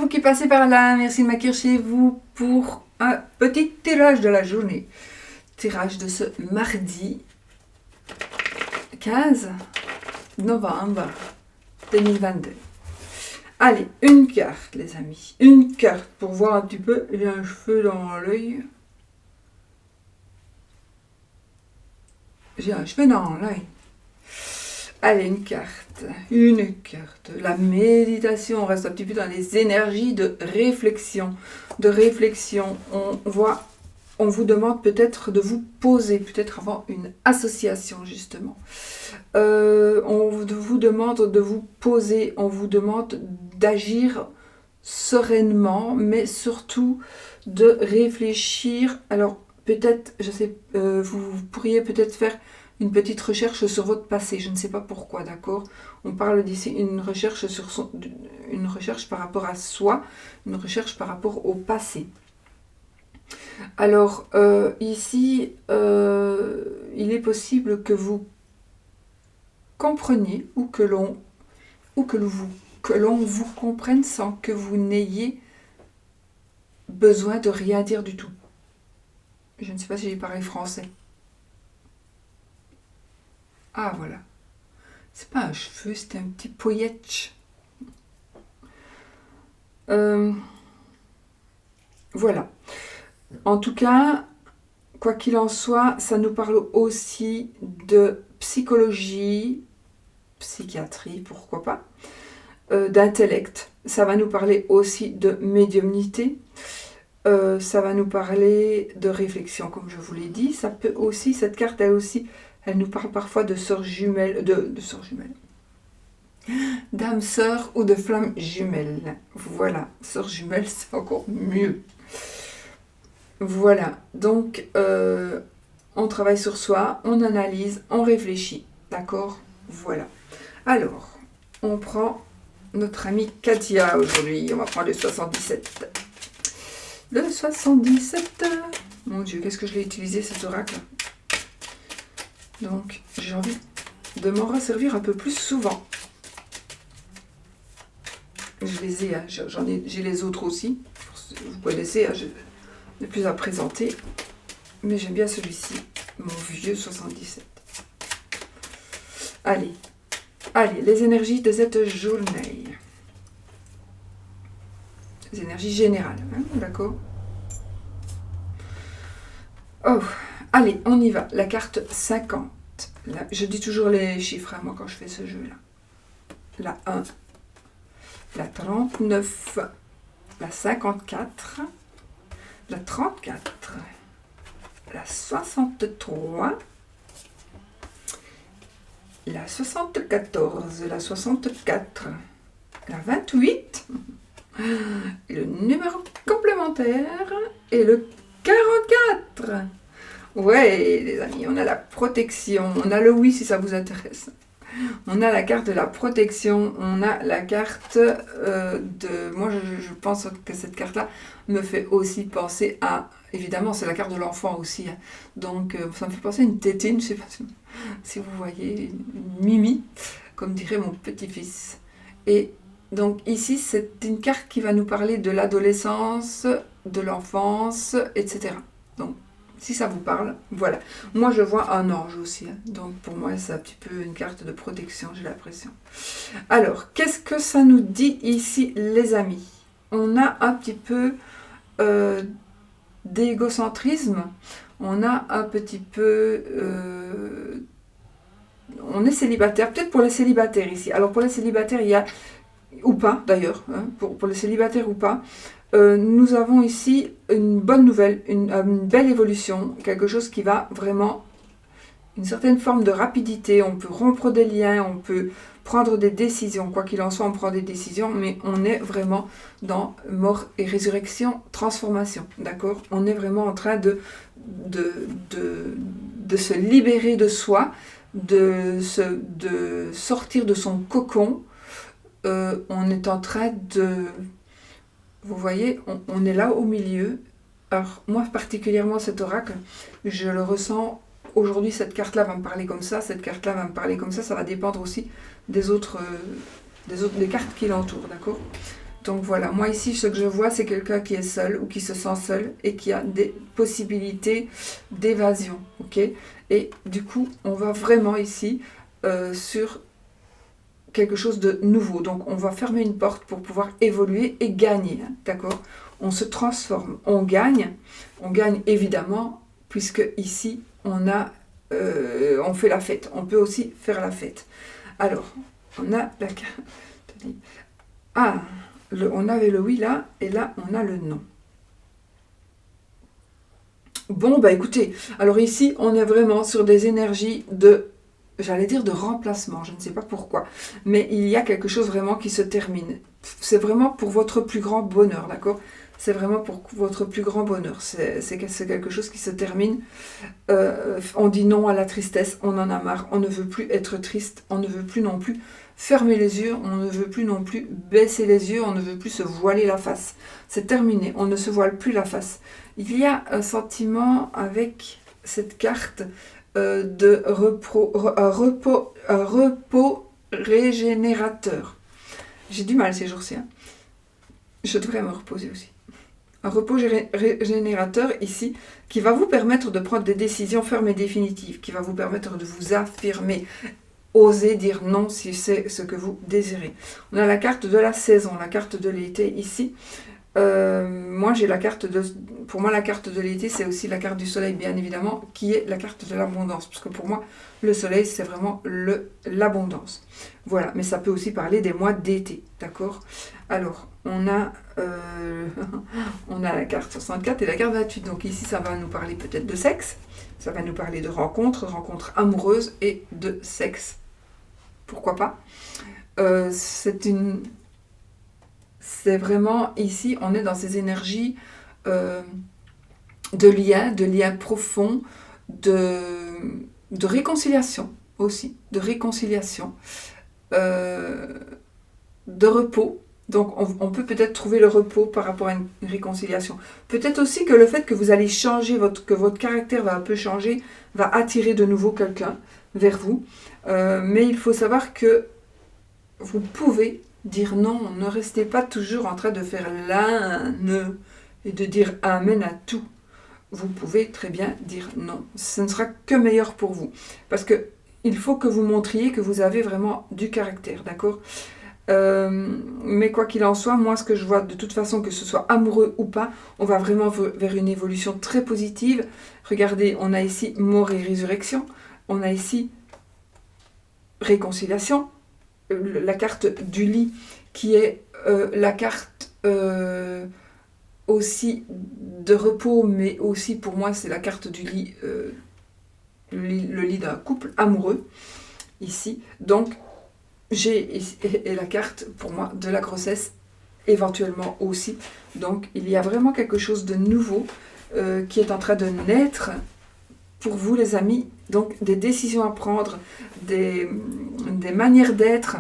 vous qui passez par là, merci de m'accueillir chez vous pour un petit tirage de la journée. Tirage de ce mardi 15 novembre 2022. Allez, une carte les amis, une carte pour voir un petit peu, j'ai un cheveu dans l'œil. J'ai un cheveu dans l'œil. Allez, une carte. La méditation, on reste un petit peu dans les énergies de réflexion. On vous demande peut-être de vous poser, peut-être avant une association justement. On vous demande de vous poser, on vous demande d'agir sereinement, mais surtout de réfléchir. Alors peut-être, je sais, vous pourriez peut-être faire une petite recherche sur votre passé, je ne sais pas pourquoi, d'accord. On parle d'ici une recherche une recherche par rapport à soi, une recherche par rapport au passé. Alors ici, il est possible que vous compreniez ou que l'on vous comprenne sans que vous n'ayez besoin de rien dire du tout. Je ne sais pas si j'ai parlé français. Ah voilà. C'est pas un cheveu, c'était un petit poilletch. Voilà. En tout cas, quoi qu'il en soit, ça nous parle aussi de psychologie, psychiatrie, pourquoi pas, d'intellect. Ça va nous parler aussi de médiumnité. Ça va nous parler de réflexion, comme je vous l'ai dit. Ça peut aussi, cette carte, elle nous parle parfois de sœurs jumelles, de sœurs jumelles, d'âmes sœurs ou de flammes jumelles. Voilà, sœurs jumelles, c'est encore mieux. Voilà, donc on travaille sur soi, on analyse, on réfléchit, d'accord? Voilà. Alors, on prend notre amie Katia aujourd'hui, on va prendre le 77. Le 77, mon Dieu, qu'est-ce que je l'ai utilisé cet oracle? Donc, j'ai envie de m'en resservir un peu plus souvent. Je les ai, hein, j'ai les autres aussi. Vous connaissez, hein, je n'ai plus à présenter. Mais j'aime bien celui-ci, mon vieux 77. Allez, les énergies de cette journée. Les énergies générales, hein, d'accord? Oh, allez, on y va. La carte 50. Là, je dis toujours les chiffres, hein, moi, quand je fais ce jeu-là. La 1, la 39, la 54, la 34, la 63, la 74, la 64, la 28, le numéro complémentaire et le 44. Ouais, les amis, on a la protection, on a le oui si ça vous intéresse. On a la carte de la protection, on a la carte de... Moi, je pense que cette carte-là me fait aussi penser à... Évidemment, c'est la carte de l'enfant aussi. Hein. Donc, ça me fait penser à une tétine, je ne sais pas si vous voyez, une mimi, comme dirait mon petit-fils. Et donc, ici, c'est une carte qui va nous parler de l'adolescence, de l'enfance, etc. Donc, si ça vous parle, voilà. Moi, je vois un ange aussi. Hein. Donc, pour moi, c'est un petit peu une carte de protection, j'ai l'impression. Alors, qu'est-ce que ça nous dit ici, les amis? On a un petit peu d'égocentrisme. On a un petit peu... on est célibataire. Peut-être pour les célibataires ici. Alors, pour les célibataires, il y a... Ou pas, d'ailleurs. Hein, pour les célibataires ou pas. Nous avons ici une bonne nouvelle, une belle évolution, quelque chose qui va vraiment, une certaine forme de rapidité, on peut rompre des liens, on peut prendre des décisions, quoi qu'il en soit on prend des décisions, mais on est vraiment dans mort et résurrection, transformation, d'accord? On est vraiment en train de se libérer de soi, de sortir de son cocon, on est en train de... Vous voyez, on est là au milieu. Alors, moi particulièrement, cet oracle, je le ressens. Aujourd'hui, cette carte-là va me parler comme ça, cette carte-là va me parler comme ça. Ça va dépendre aussi des cartes qui l'entourent, d'accord? Donc voilà, moi ici, ce que je vois, c'est quelqu'un qui est seul ou qui se sent seul et qui a des possibilités d'évasion, ok? Et du coup, on va vraiment ici sur quelque chose de nouveau. Donc on va fermer une porte pour pouvoir évoluer et gagner, hein, d'accord? On se transforme, on gagne évidemment, puisque ici, on fait la fête. On peut aussi faire la fête. Alors, on a la carte. Ah, on avait le oui là, et là, on a le non. Bon, bah écoutez, alors ici, on est vraiment sur des énergies j'allais dire de remplacement, je ne sais pas pourquoi, mais il y a quelque chose vraiment qui se termine. C'est vraiment pour votre plus grand bonheur, d'accord? C'est vraiment pour votre plus grand bonheur. C'est quelque chose qui se termine. On dit non à la tristesse, on en a marre, on ne veut plus être triste, on ne veut plus non plus fermer les yeux, on ne veut plus non plus baisser les yeux, on ne veut plus se voiler la face. C'est terminé, on ne se voile plus la face. Il y a un sentiment avec cette carte de repos régénérateur. J'ai du mal ces jours-ci. Hein. Je devrais me reposer aussi. Un repos régénérateur ici qui va vous permettre de prendre des décisions fermes et définitives, qui va vous permettre de vous affirmer, oser dire non si c'est ce que vous désirez. On a la carte de la saison, la carte de l'été ici. Moi j'ai pour moi la carte de l'été c'est aussi la carte du soleil bien évidemment qui est la carte de l'abondance parce que pour moi le soleil c'est vraiment l'abondance, voilà, mais ça peut aussi parler des mois d'été, d'accord. Alors on a la carte 64 et la carte 28, donc ici ça va nous parler peut-être de sexe, ça va nous parler de rencontres amoureuses et de sexe, pourquoi pas. C'est vraiment, ici, on est dans ces énergies de liens profonds, de réconciliation aussi, de repos. Donc, on peut peut-être trouver le repos par rapport à une réconciliation. Peut-être aussi que le fait que vous allez changer, que votre caractère va un peu changer, va attirer de nouveau quelqu'un vers vous. Mais il faut savoir que vous pouvez dire non, ne restez pas toujours en train de faire l'un et de dire amen à tout. Vous pouvez très bien dire non. Ce ne sera que meilleur pour vous. Parce que il faut que vous montriez que vous avez vraiment du caractère, d'accord ? Mais quoi qu'il en soit, moi ce que je vois de toute façon, que ce soit amoureux ou pas, on va vraiment vers une évolution très positive. Regardez, on a ici mort et résurrection, on a ici réconciliation, la carte du lit qui est la carte aussi de repos, mais aussi pour moi c'est la carte du lit, le lit d'un couple amoureux ici. Donc j'ai la carte pour moi de la grossesse éventuellement aussi. Donc il y a vraiment quelque chose de nouveau qui est en train de naître pour vous les amis. Donc des décisions à prendre, des manières d'être.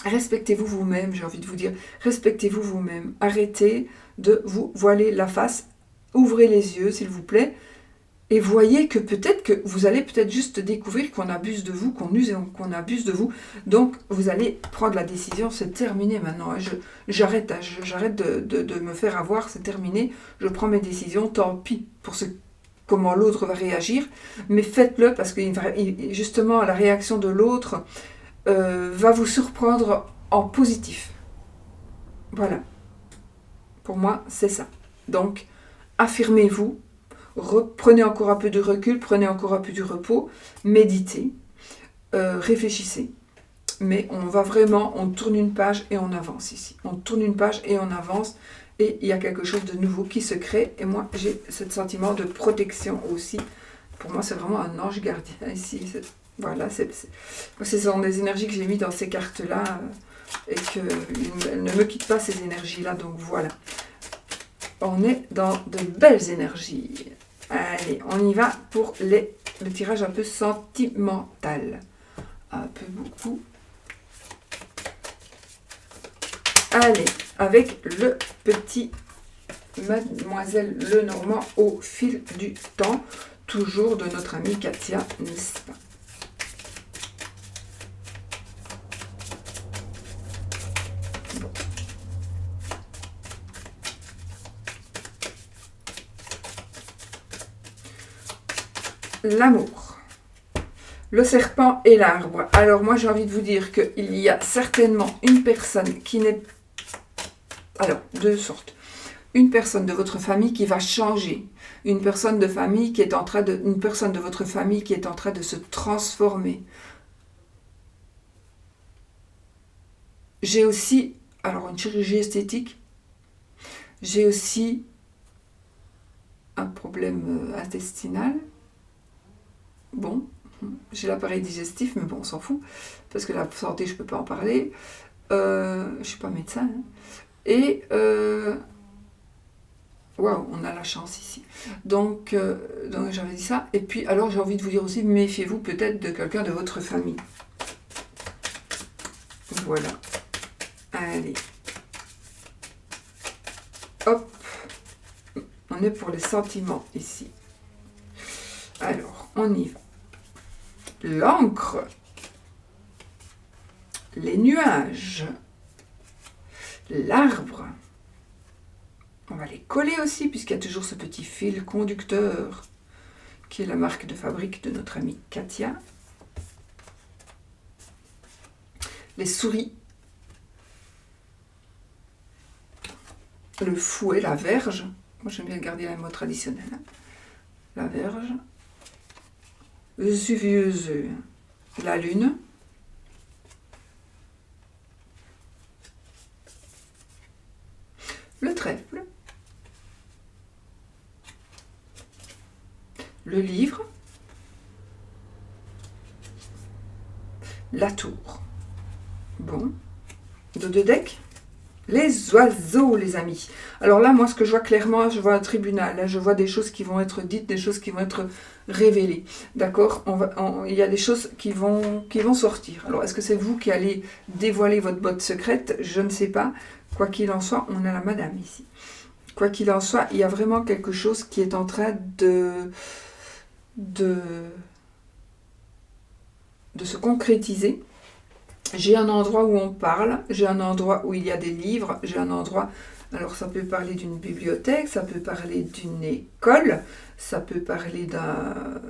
Respectez-vous vous-même, j'ai envie de vous dire, respectez-vous vous-même. Arrêtez de vous voiler la face, ouvrez les yeux s'il vous plaît, et voyez que peut-être que vous allez peut-être juste découvrir qu'on abuse de vous, qu'on use et qu'on abuse de vous. Donc vous allez prendre la décision, c'est terminé maintenant. Hein. J'arrête de me faire avoir, c'est terminé. Je prends mes décisions, tant pis pour comment l'autre va réagir, mais faites-le parce que justement la réaction de l'autre va vous surprendre en positif. Voilà. Pour moi, c'est ça. Donc, affirmez-vous, prenez encore un peu de recul, prenez encore un peu de repos, méditez, réfléchissez. Mais on tourne une page et on avance ici. On tourne une page et on avance. Et il y a quelque chose de nouveau qui se crée. Et moi, j'ai ce sentiment de protection aussi. Pour moi, c'est vraiment un ange gardien ici. Voilà, ce sont des énergies que j'ai mis dans ces cartes-là et qu'elles ne me quittent pas ces énergies-là. Donc voilà, on est dans de belles énergies. Allez, on y va pour le tirage un peu sentimental. Un peu beaucoup. Allez, avec le petit Mademoiselle Lenormand au fil du temps, toujours de notre amie Katia, n'est-ce pas ? l'amour. Le serpent et l'arbre. Alors moi j'ai envie de vous dire qu'il y a certainement une personne qui n'est... Alors, deux sortes. Une personne de votre famille qui va changer. Une personne de famille qui est en train de... Une personne de votre famille qui est en train de se transformer. J'ai aussi... Alors, une chirurgie esthétique. J'ai aussi un problème intestinal. Bon, j'ai l'appareil digestif, mais bon, on s'en fout. Parce que la santé, je ne peux pas en parler. Je ne suis pas médecin. Hein. Et... Waouh, on a la chance ici. Donc j'avais dit ça. Et puis, alors, j'ai envie de vous dire aussi, méfiez-vous peut-être de quelqu'un de votre famille. Voilà. Allez. Hop. On est pour les sentiments ici. Alors, on y va. L'encre. Les nuages. L'arbre. On va les coller aussi, puisqu'il y a toujours ce petit fil conducteur qui est la marque de fabrique de notre amie Katia. Les souris. Le fouet, la verge. Moi, j'aime bien garder la mot traditionnel. Hein. La verge. Vesuvieux, la lune. Le trèfle. Le livre, la tour. Bon, de deux decks, les oiseaux, les amis. Alors là, moi, ce que je vois clairement, je vois un tribunal. Là, je vois des choses qui vont être dites, des choses qui vont être révélées. D'accord. Il y a des choses qui vont sortir. Alors, est-ce que c'est vous qui allez dévoiler votre botte secrète? Je ne sais pas. Quoi qu'il en soit, on a la madame ici. Quoi qu'il en soit, il y a vraiment quelque chose qui est en train de se concrétiser. J'ai un endroit où on parle, j'ai un endroit où il y a des livres, j'ai un endroit, alors ça peut parler d'une bibliothèque, ça peut parler d'une école, ça peut parler d'un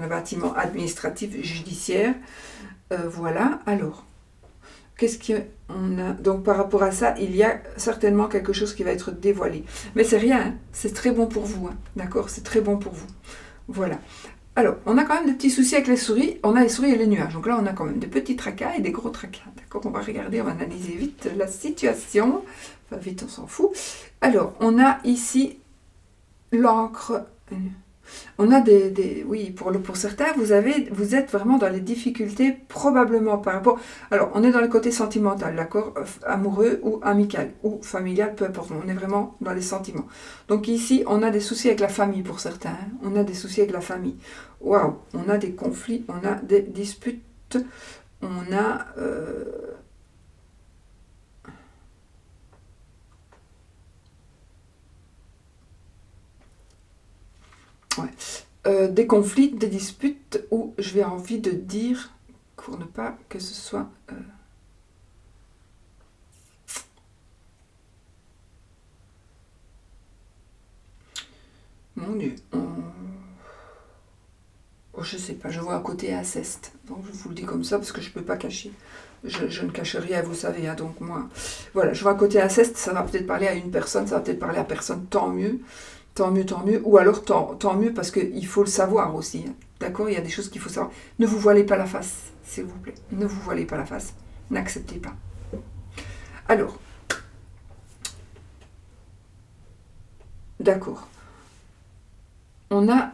bâtiment administratif judiciaire, voilà. Alors, qu'est-ce qu'on a? Donc par rapport à ça, il y a certainement quelque chose qui va être dévoilé. Mais c'est rien, hein. C'est très bon pour vous, hein. D'accord? C'est très bon pour vous. Voilà. Alors, on a quand même des petits soucis avec les souris. On a les souris et les nuages. Donc là, on a quand même des petits tracas et des gros tracas. D'accord? On va regarder, on va analyser vite la situation. Enfin, vite, on s'en fout. Alors, on a ici l'encre. On a oui, pour certains, vous êtes vraiment dans les difficultés, probablement par rapport... Alors, on est dans le côté sentimental, d'accord? Amoureux ou amical, ou familial, peu importe. On est vraiment dans les sentiments. Donc ici, on a des soucis avec la famille pour certains. Hein. On a des soucis avec la famille. Waouh! On a des conflits, on a des disputes, on a... Ouais. Des conflits, des disputes, où je vais envie de dire, pour ne pas que ce soit... Mon Dieu. Oh, je sais pas, je vois un côté inceste. Donc je vous le dis comme ça, parce que je ne peux pas cacher. Je ne cache rien, vous savez. Hein, donc moi, voilà, je vois un côté inceste, ça va peut-être parler à une personne, ça va peut-être parler à personne, tant mieux. Tant mieux, tant mieux. Ou alors tant mieux parce qu'il faut le savoir aussi. Hein. D'accord? Il y a des choses qu'il faut savoir. Ne vous voilez pas la face, s'il vous plaît. Ne vous voilez pas la face. N'acceptez pas. Alors. D'accord. On a...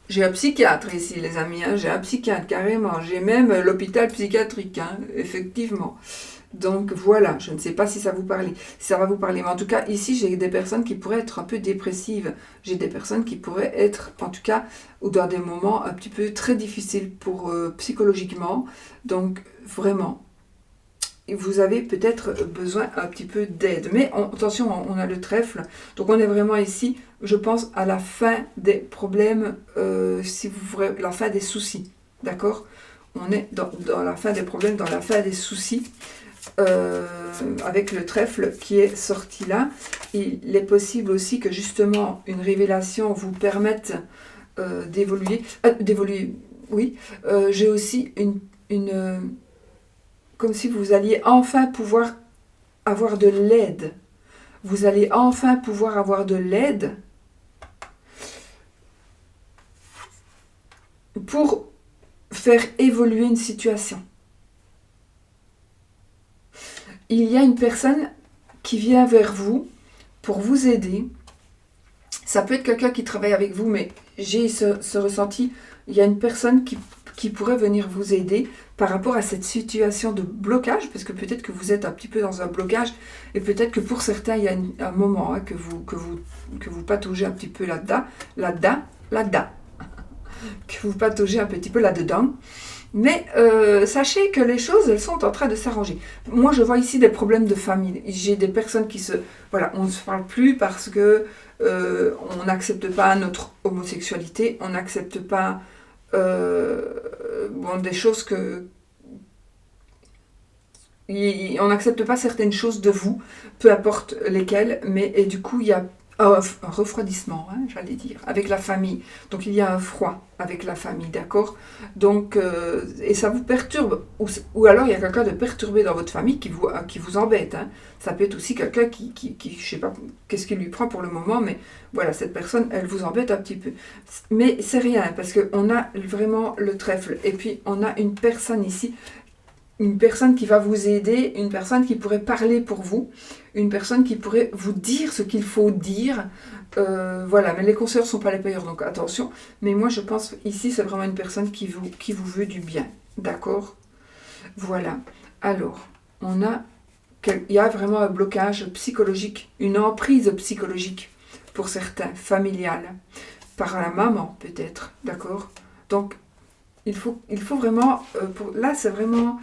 J'ai un psychiatre ici, les amis. Hein. J'ai un psychiatre, carrément. J'ai même l'hôpital psychiatrique, hein, effectivement. Donc voilà, je ne sais pas si ça vous parle, si ça va vous parler, mais en tout cas ici j'ai des personnes qui pourraient être un peu dépressives, j'ai des personnes qui pourraient être en tout cas ou dans des moments un petit peu très difficiles pour psychologiquement, donc vraiment vous avez peut-être besoin un petit peu d'aide, mais attention, on a le trèfle, donc on est vraiment ici, je pense à la fin des problèmes, si vous voulez, la fin des soucis, d'accord? On est dans la fin des problèmes, dans la fin des soucis. Avec le trèfle qui est sorti là, il est possible aussi que justement une révélation vous permette d'évoluer, oui. J'ai aussi comme si vous alliez enfin pouvoir avoir de l'aide. Vous allez enfin pouvoir avoir de l'aide pour faire évoluer une situation. Il y a une personne qui vient vers vous pour vous aider. Ça peut être quelqu'un qui travaille avec vous, mais j'ai ce ressenti. Il y a une personne qui pourrait venir vous aider par rapport à cette situation de blocage, parce que peut-être que vous êtes un petit peu dans un blocage, et peut-être que pour certains, il y a un moment que vous pataugez un petit peu là-dedans, que vous pataugez un petit peu là-dedans. Mais sachez que les choses, elles sont en train de s'arranger. Moi, je vois ici des problèmes de famille. J'ai des personnes qui Voilà, on ne se parle plus parce que on n'accepte pas notre homosexualité, on n'accepte pas des choses on n'accepte pas certaines choses de vous, peu importe lesquelles, et du coup, il y a un refroidissement, j'allais dire, avec la famille. Donc, il y a un froid avec la famille, d'accord? Donc, et ça vous perturbe. Ou alors, il y a quelqu'un de perturbé dans votre famille qui vous embête. Ça peut être aussi quelqu'un qui je sais pas, qu'est-ce qui lui prend pour le moment, mais voilà, cette personne, elle vous embête un petit peu. Mais c'est rien, parce qu'on a vraiment le trèfle. Et puis, on a une personne ici, une personne qui va vous aider, une personne qui pourrait parler pour vous, une personne qui pourrait vous dire ce qu'il faut dire. Voilà, mais les conseillers ne sont pas les payeurs, donc attention. Mais moi, je pense ici, c'est vraiment une personne qui vous veut du bien. D'accord? Voilà. Alors, il y a vraiment un blocage psychologique, une emprise psychologique pour certains, familiale, par la maman peut-être. D'accord? Donc, il faut vraiment, là, c'est vraiment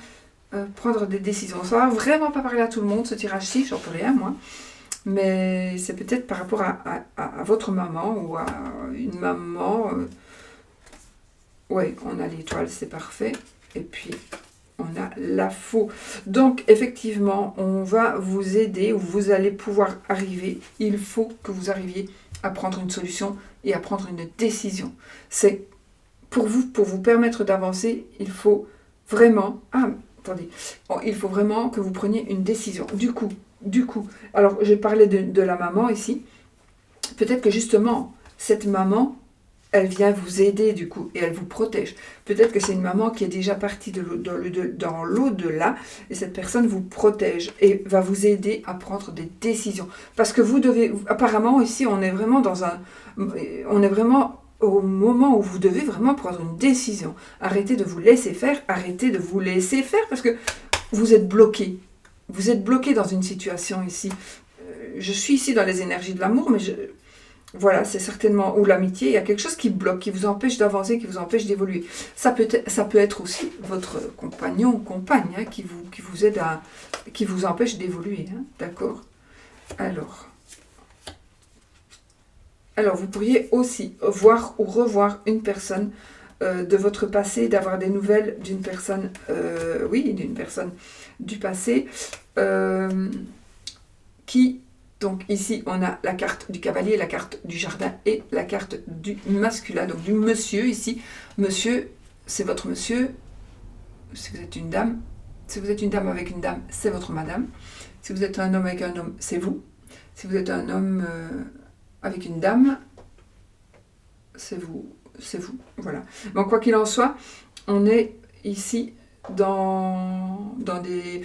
prendre des décisions. Ça va vraiment pas parler à tout le monde, ce tirage-ci, j'en peux rien, moi. Mais c'est peut-être par rapport à votre maman ou à une maman. Ouais, on a l'étoile, c'est parfait. Et puis, on a la faux. Donc, effectivement, on va vous aider, ou vous allez pouvoir arriver. Il faut que vous arriviez à prendre une solution et à prendre une décision. C'est pour vous permettre d'avancer, il faut vraiment... Attendez, il faut vraiment que vous preniez une décision. Du coup, alors j'ai parlé de la maman ici. Peut-être que justement, cette maman, elle vient vous aider du coup et elle vous protège. Peut-être que c'est une maman qui est déjà partie dans l'au-delà et cette personne vous protège et va vous aider à prendre des décisions. Parce que vous devez... Apparemment, ici, on est vraiment au moment où vous devez vraiment prendre une décision. Arrêtez de vous laisser faire, parce que vous êtes bloqué. Vous êtes bloqué dans une situation ici. Je suis ici dans les énergies de l'amour, mais voilà, c'est certainement, ou l'amitié, il y a quelque chose qui bloque, qui vous empêche d'avancer, qui vous empêche d'évoluer. Ça peut être aussi votre compagnon ou compagne qui vous aide qui vous empêche d'évoluer, d'accord? Alors, vous pourriez aussi voir ou revoir une personne de votre passé, d'avoir des nouvelles d'une personne, d'une personne du passé, donc ici, on a la carte du cavalier, la carte du jardin et la carte du masculin, donc du monsieur ici. Monsieur, c'est votre monsieur, si vous êtes une dame. Si vous êtes une dame avec une dame, c'est votre madame. Si vous êtes un homme avec un homme, c'est vous. Si vous êtes un homme avec une dame, c'est vous. Voilà. Bon, quoi qu'il en soit, on est ici dans des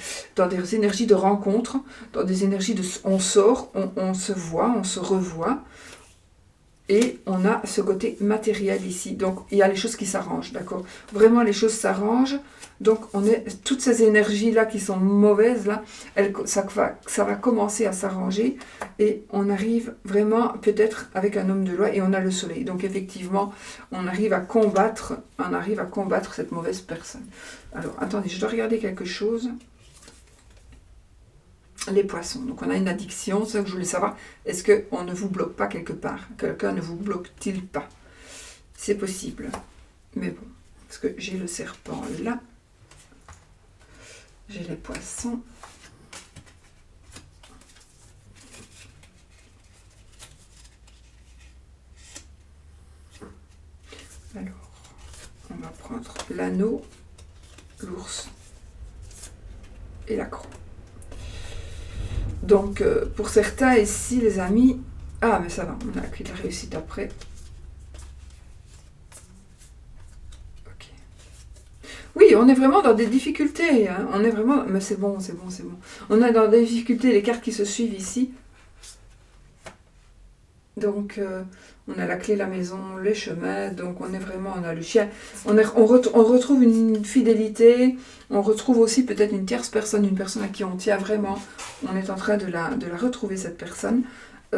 énergies de rencontre, dans des énergies de... On sort, on se voit, on se revoit, et on a ce côté matériel ici. Donc, il y a les choses qui s'arrangent, d'accord? Vraiment, les choses s'arrangent. Donc, toutes ces énergies-là qui sont mauvaises, là, ça va commencer à s'arranger. Et on arrive vraiment, peut-être, avec un homme de loi, et on a le soleil. Donc, effectivement, on arrive à combattre cette mauvaise personne. Alors, attendez, je dois regarder quelque chose. Les poissons. Donc, on a une addiction. C'est ça que je voulais savoir. Est-ce qu'on ne vous bloque pas quelque part? Quelqu'un ne vous bloque-t-il pas? C'est possible. Mais bon, parce que j'ai le serpent là. J'ai les poissons. Alors, on va prendre l'anneau, l'ours et la croix. Donc, pour certains ici, les amis... Ah, mais ça va, on a la clé de la réussite après. Ok. Oui, on est vraiment dans des difficultés. Hein. On est vraiment... Mais c'est bon, c'est bon, c'est bon. On est dans des difficultés, les cartes qui se suivent ici. Donc, on a la clé de la maison, les chemins, donc on est vraiment, on a le chien. On retrouve une fidélité, on retrouve aussi peut-être une tierce personne, une personne à qui on tient vraiment. On est en train de la retrouver, cette personne. On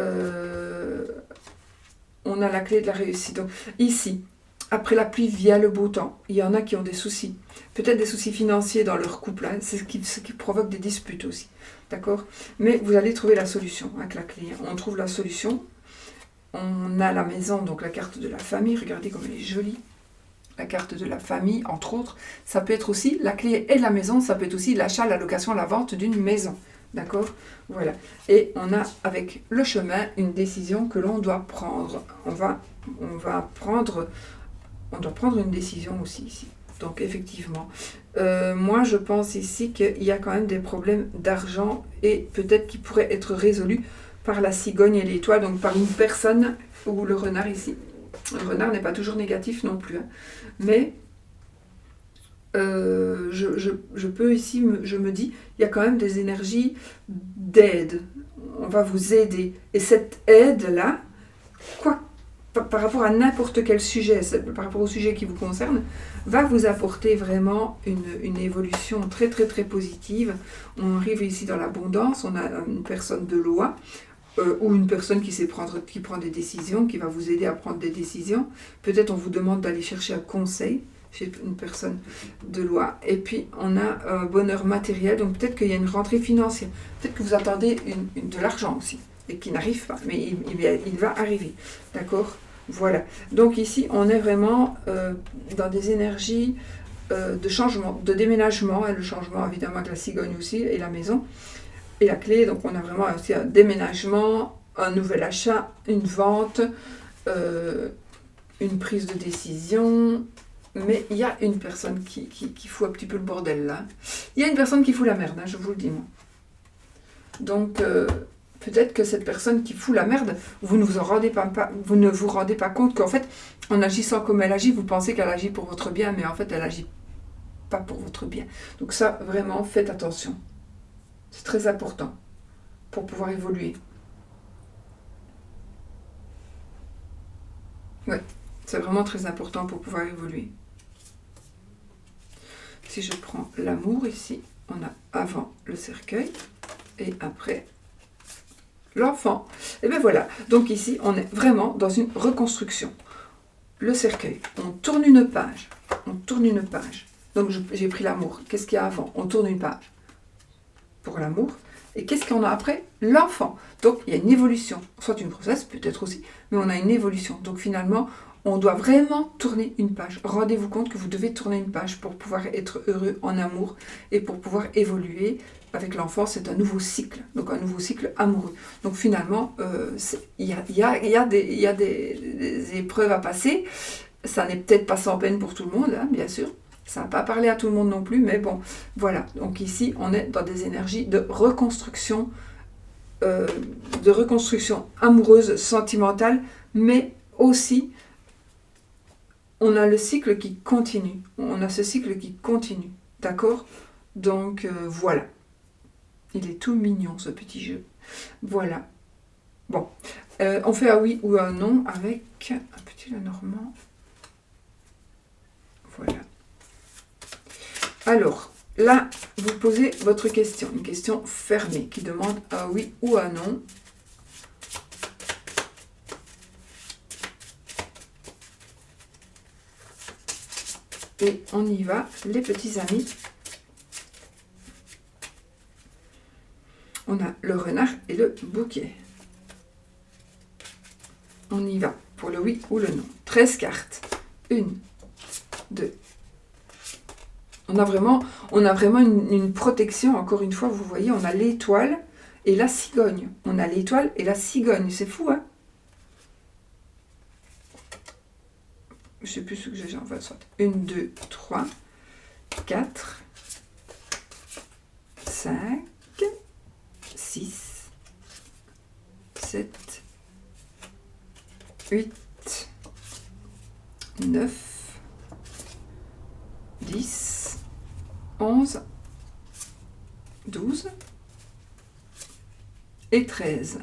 a la clé de la réussite. Donc, ici, après la pluie vient le beau temps. Il y en a qui ont des soucis. Peut-être des soucis financiers dans leur couple. Hein. C'est ce qui provoque des disputes aussi. D'accord? Mais vous allez trouver la solution avec la clé. On trouve la solution. On a la maison, donc la carte de la famille. Regardez comme elle est jolie. La carte de la famille, entre autres. Ça peut être aussi la clé et la maison. Ça peut être aussi l'achat, la location, la vente d'une maison. D'accord? Voilà. Et on a avec le chemin une décision que l'on doit prendre. On doit prendre une décision aussi ici. Donc effectivement, moi je pense ici qu'il y a quand même des problèmes d'argent et peut-être qui pourraient être résolus par la cigogne et l'étoile, donc par une personne ou le renard ici. Le renard n'est pas toujours négatif non plus, hein. Mais je peux ici, je me dis, il y a quand même des énergies d'aide. On va vous aider. Et cette aide-là, par rapport à n'importe quel sujet, par rapport au sujet qui vous concerne, va vous apporter vraiment une évolution très très très positive. On arrive ici dans l'abondance, on a une personne de loi, ou une personne qui prend des décisions, qui va vous aider à prendre des décisions. Peut-être on vous demande d'aller chercher un conseil chez une personne de loi. Et puis on a un bonheur matériel, donc peut-être qu'il y a une rentrée financière. Peut-être que vous attendez de l'argent aussi, et qui n'arrive pas, mais il va arriver. D'accord? Voilà. Donc ici, on est vraiment dans des énergies de changement, de déménagement, et le changement évidemment avec la cigogne aussi, et la maison. Et la clé, donc on a vraiment aussi un déménagement, un nouvel achat, une vente, une prise de décision. Mais il y a une personne qui fout un petit peu le bordel là. Il y a une personne qui fout la merde, hein, je vous le dis moi. Donc peut-être que cette personne qui fout la merde, vous ne vous rendez pas compte qu'en fait, en agissant comme elle agit, vous pensez qu'elle agit pour votre bien, mais en fait elle agit pas pour votre bien. Donc ça, vraiment, faites attention. C'est très important pour pouvoir évoluer. Oui, c'est vraiment très important pour pouvoir évoluer. Si je prends l'amour ici, on a avant le cercueil et après l'enfant. Et bien voilà, donc ici on est vraiment dans une reconstruction. Le cercueil, on tourne une page. Donc j'ai pris l'amour. Qu'est-ce qu'il y a avant? On tourne une page pour l'amour. Et qu'est-ce qu'on a après? L'enfant. Donc il y a une évolution, soit une grossesse peut-être aussi, mais on a une évolution. Donc finalement, on doit vraiment tourner une page. Rendez-vous compte que vous devez tourner une page pour pouvoir être heureux en amour et pour pouvoir évoluer. Avec l'enfant, c'est un nouveau cycle, donc un nouveau cycle amoureux. Donc finalement, il y a des épreuves à passer. Ça n'est peut-être pas sans peine pour tout le monde, hein, bien sûr. Ça n'a pas parlé à tout le monde non plus, mais bon, voilà. Donc ici, on est dans des énergies de reconstruction amoureuse, sentimentale, mais aussi, on a le cycle qui continue. On a ce cycle qui continue, d'accord? Donc, voilà. Il est tout mignon, ce petit jeu. Voilà. Bon, on fait un oui ou un non avec un petit Lenormand. Voilà. Alors, là, vous posez votre question, une question fermée qui demande un oui ou un non. Et on y va, les petits amis. On a le renard et le bouquet. On y va pour le oui ou le non. 13 cartes. 1, 2. On a vraiment une protection. Encore une fois, vous voyez, on a l'étoile et la cigogne. On a l'étoile et la cigogne. C'est fou, hein? je sais plus ce que j'ai, enfin, soit 1, 2, 3, 4, 5, 6, 7, 8, 9, 10, 11, 12 et 13.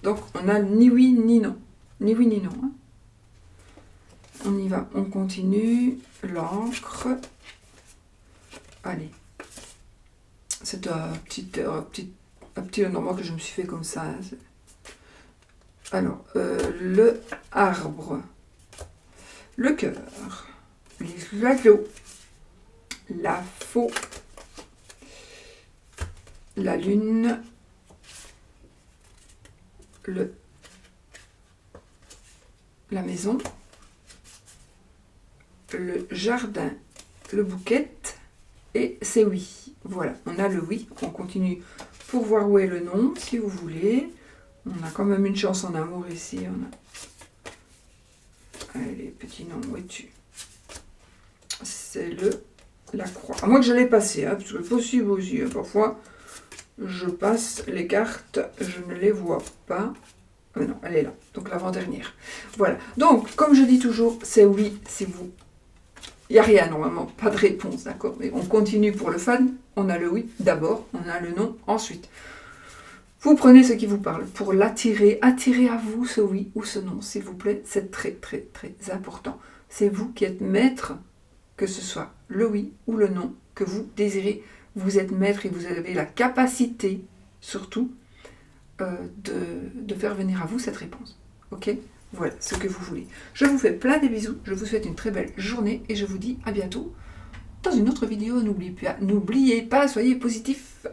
Donc on a ni oui ni non. Ni oui ni non. Hein. On y va, on continue. L'encre. Allez. C'est un petit endroit que je me suis fait comme ça. Hein. Alors, le arbre. Le cœur. L'agneau. La faux. La lune. La maison, le jardin, le bouquet et c'est oui. Voilà, on a le oui. On continue pour voir où est le non, si vous voulez. On a quand même une chance en amour ici. Allez, petit nom, où es-tu? C'est la croix. À moins que je l'ai passé, hein, parce que c'est possible aussi. Hein, parfois, je passe les cartes, je ne les vois pas. Non, elle est là, donc l'avant-dernière. Voilà, donc comme je dis toujours, c'est oui, c'est vous. Il n'y a rien normalement, pas de réponse, d'accord? Mais on continue pour le fun, on a le oui d'abord, on a le non ensuite. Vous prenez ce qui vous parle pour l'attirer, attirez à vous ce oui ou ce non, s'il vous plaît, c'est très très très important. C'est vous qui êtes maître, que ce soit le oui ou le non que vous désirez. Vous êtes maître et vous avez la capacité, surtout, de faire venir à vous cette réponse. Ok? Voilà ce que vous voulez. Je vous fais plein de bisous, je vous souhaite une très belle journée et je vous dis à bientôt dans une autre vidéo. N'oubliez pas, soyez positifs.